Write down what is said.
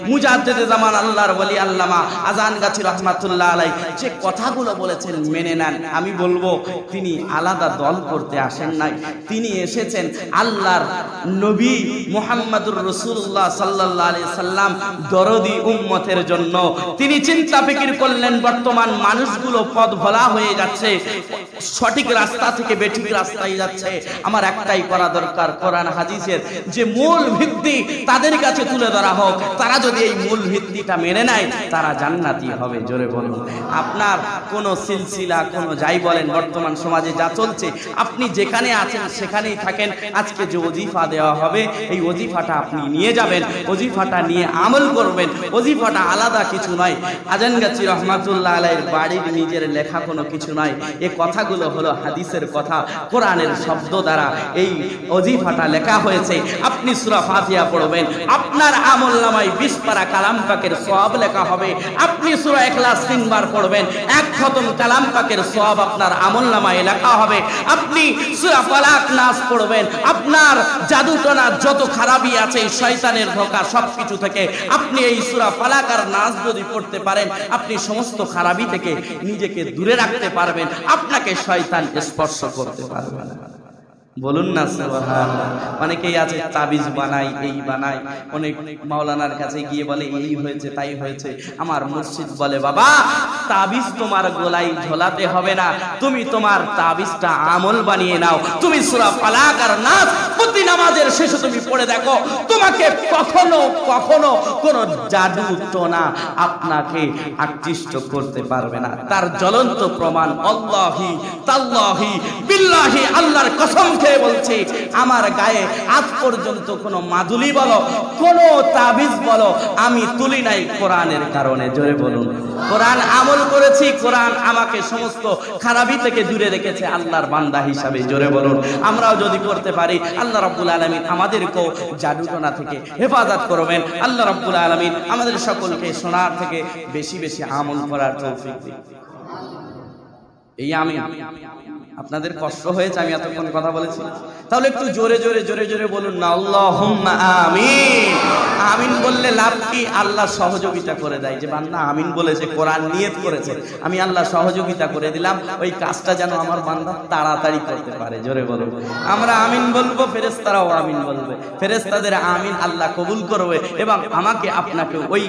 মুজাদ্দিদে জামান আল্লাহর ওলি আল্লামা আজানগাছি রাহমাতুল্লাহ আলাইহি যে কথাগুলো বলেছেন মেনে নেন। আমি বলবো তিনি আলাদা দল করতে আসেন নাই, তিনি এসেছেন আল্লাহর নবী মুহাম্মদুর রাসূলুল্লাহ সাল্লাল্লাহু আলাইহি সাল্লাম দরদি উম্মতের জন্য। তিনি চিন্তা ফিকির করলেন বর্তমান মানুষগুলো পথ ভোলা হয়ে যাচ্ছে, সঠিক রাস্তা থেকে বেঠিক রাস্তায় যাচ্ছে। আমার একটাই করা দরকার, কোরআন হাদিসের যে মূল ভিত্তি তাদের কাছে তুলে ধরা হোক। তারা যদি এই মূল ভিত্তিটা মেনে নেয় তারা জান্নাতি হবে। জোরে বলুন। আপনার কোন সিলসিলা কোন যাই বলেন বর্তমান সমাজে যা চলছে, আপনি যেখানে আছেন সেখানেই থাকেন। আজকে যে ওজিফা দেওয়া হবে এই ওজিফাটা আপনি নিয়ে যাবেন, ওজিফাটা নিয়ে আমল করবেন। ওজিফাটা আলাদা কিছু নয়, আজানগাছি রহমাতুল্লাহ আলাইহির বাড়ির নিজের লেখা কোনো কিছু নয়। এই কথাগুলো হলো হাদিসের কথা, কোরআনের শব্দ দ্বারা এই ওজিফাটা লেখা হয়েছে। আপনি সূরা ফাতিহা পড়বেন, আপনার আমলনামায় 20 পারা কালাম পাকের সওয়াব লেখা হবে। আপনি সূরা ইখলাস 3 বার পড়বেন, 1 খতম কালাম পাকের সওয়াব আপনার আমলনামায় লেখা হবে। আপনি সূরা ফালাক নাস পড়বেন, আপনার জাদুটনা যত খারাপি আছে শয়তানের ধোঁকা সবকিছু থেকে আপনি এই সূরা ফালাক আর নাস যদি পড়তে পারেন, আপনি সমস্ত খারাপি থেকে নিজেকে দূরে রাখতে পারবেন, আপনাকে শয়তান স্পর্শ করতে পারবে না। বলুন না সুবহানাল্লাহ। অনেকেই আছে তাবিজ বানাই, এই বানাই, অনেক মাওলানার কাছে গিয়ে বলে এই হয়েছে তাই হয়েছে। আমার মুর্শিদ বলে বাবা তাবিজ তোমার গলায় ঝোলাতে হবে না, তুমি তোমার তাবিজটা আমল বানিয়ে নাও। তুমি সূরা ফালাক আর নাস প্রতি নামাজের শেষে তুমি পড়ে দেখো, তোমাকে কখনো কখনো কোন জাদু টোনা আপনাকে আকৃষ্ট করতে পারবে না। তার জ্বলন্ত প্রমাণ আল্লাহি তাল্লাহি বিল্লাহি, আল্লাহর কসম বলছি আমার গায়ে আজ পর্যন্ত কোনো মাদুলি বলো কোন তাবিজ বলো আমি তুলি নাই কোরআনের কারণে। জোরে বলুন। কোরআন আমল করেছি, কোরআন আমাকে সমস্ত খারাপি থেকে দূরে রেখেছে আল্লাহর বান্দা হিসাবে। জোরে বলুন। আমরাও যদি করতে পারি আল্লাহ রাব্বুল আলামিন আমাদেরকেও জাদুটনা থেকে হেফাজত করবেন। আল্লাহ রাব্বুল আলামিন আমাদের সকলকে শোনার থেকে বেশি বেশি আমল করার তৌফিক দিন। এই আমি আপনাদের কষ্ট হয়েছে আমি এতক্ষণ কথা বলেছি, তাহলে একটু জোরে জোরে জোরে জোরে বলুন না আল্লাহুম্মা আমিন। আমিন বললে লাভ কি? আল্লাহ সহযোগিতা করে দেয়। যে বান্দা আমিন বলেছে, কোরআন নিয়ত করেছে, আমি আল্লাহ সহযোগিতা করে দিলাম ওই কাজটা যেন আমার বান্দা তাড়াতাড়ি করতে পারে। জোরে বলুন। আমরা আমিন বলবো, ফেরেশতারাও আমিন বলবে, ফেরেশতাদের আমিন আল্লাহ কবুল করবে এবং আমাকে আপনাকে ওই